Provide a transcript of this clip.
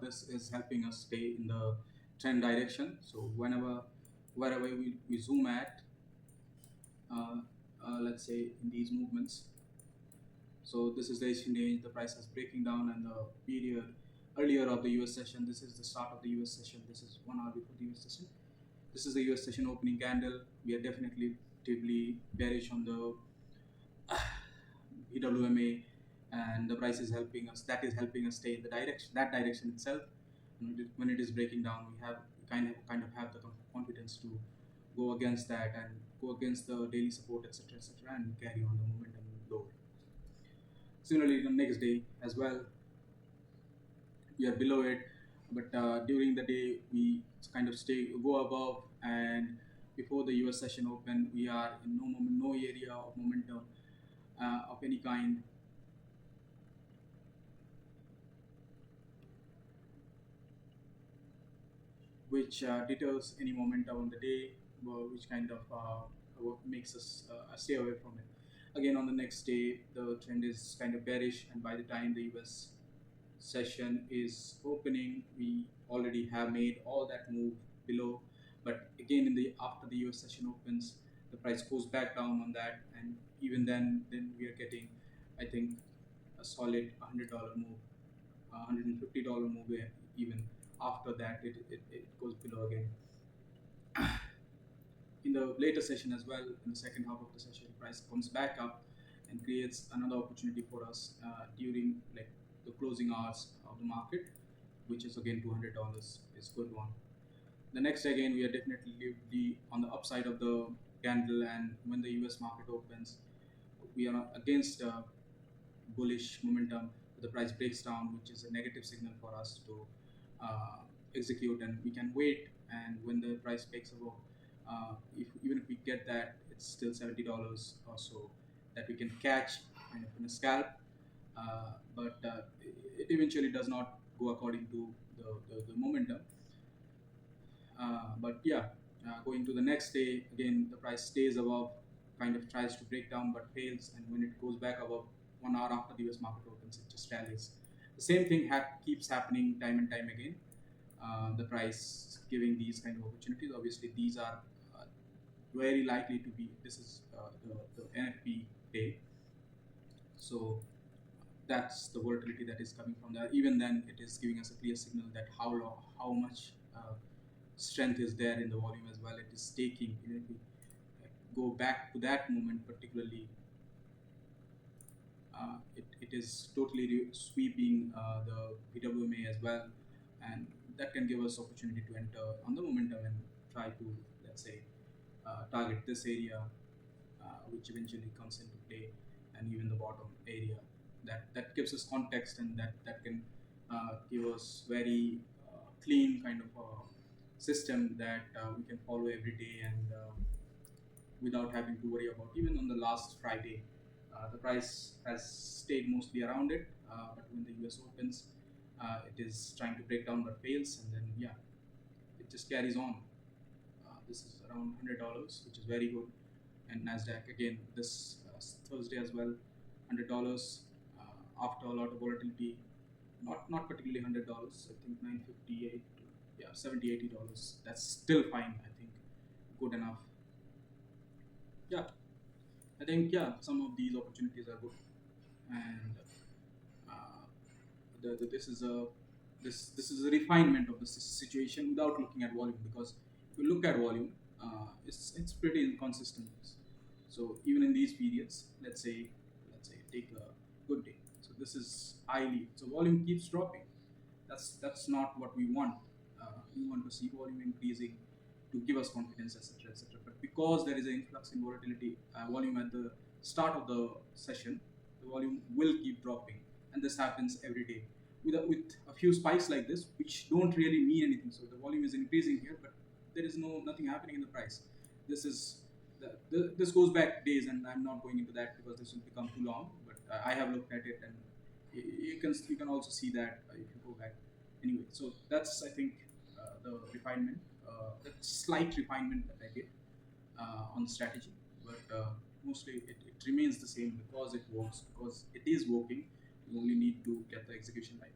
this is helping us stay in the trend direction. So wherever we zoom at, uh, let's say in these movements. So this is the Asian range. The price is breaking down, and the period earlier of the US session. This is the start of the US session. This is 1 hour before the US session. This is the US session opening candle. We are definitely relatively bearish on the VWMA, and the price is helping us. That is helping us stay in the direction, that direction itself. And when it is breaking down, we have kind of have the confidence to go against that and go against the daily support, etc., etc., and carry on the momentum lower. Similarly, the next day as well, we are below it, but during the day we kind of go above, and before the US session open, we are in no area of momentum of any kind, which deters any momentum on the day, which kind of makes us stay away from it. Again, on the next day, the trend is kind of bearish, and by the time the US session is opening, we already have made all that move below. But again, in the after the US session opens, the price goes back down on that, and even then we are getting, I think, a solid $100 move, $150 move. Even after that, it goes below again. In the later session as well, in the second half of the session, price comes back up and creates another opportunity for us during like the closing hours of the market, which is again $200 is good one. The next, again, we are definitely on the upside of the candle, and when the US market opens, we are against bullish momentum. The price breaks down, which is a negative signal for us to uh, execute, and we can wait. And when the price breaks above, if even if we get that, it's still $70 or so that we can catch kind of in a scalp. But it eventually does not go according to the momentum. But yeah, going to the next day, again the price stays above, kind of tries to break down but fails, and when it goes back above 1 hour after the US market opens, it just rallies. The same thing keeps happening time and time again. The price giving these kind of opportunities. Obviously, these are very likely to be. This is the NFP day, so that's the volatility that is coming from there. Even then, it is giving us a clear signal that how much strength is there in the volume as well. It is taking, even if we go back to that moment particularly, it is totally sweeping the VWMA as well, and that can give us opportunity to enter on the momentum and try to, let's say, target this area, which eventually comes into play, and even the bottom area. That gives us context, and that can give us very clean kind of system that we can follow every day, and without having to worry about. Even on the last Friday, the price has stayed mostly around it, but when the US opens, it is trying to break down but fails, and then yeah, it just carries on. This is around $100, which is very good. And Nasdaq again this Thursday as well, $100 after a lot of volatility. Not particularly $100. I think 958. Yeah, $70-$80. That's still fine. I think good enough. Yeah, I think yeah, some of these opportunities are good, and uh, this is a this is a refinement of the situation without looking at volume, because if you look at volume, it's pretty inconsistent. So even in these periods, let's say take a good day. So this is highly, so volume keeps dropping. That's not what we want. We want to see volume increasing to give us confidence, etc., etc. But because there is an influx in volatility, volume at the start of the session, the volume will keep dropping, and this happens every day with a few spikes like this, which don't really mean anything. So the volume is increasing here, but there is nothing happening in the price. This is this goes back days, and I'm not going into that because this will become too long. But I have looked at it, and you can also see that if you go back. Anyway, so that's, I think, the refinement, the slight refinement that I did on strategy, but mostly it remains the same because it works, because it is working. You only need to get the execution right.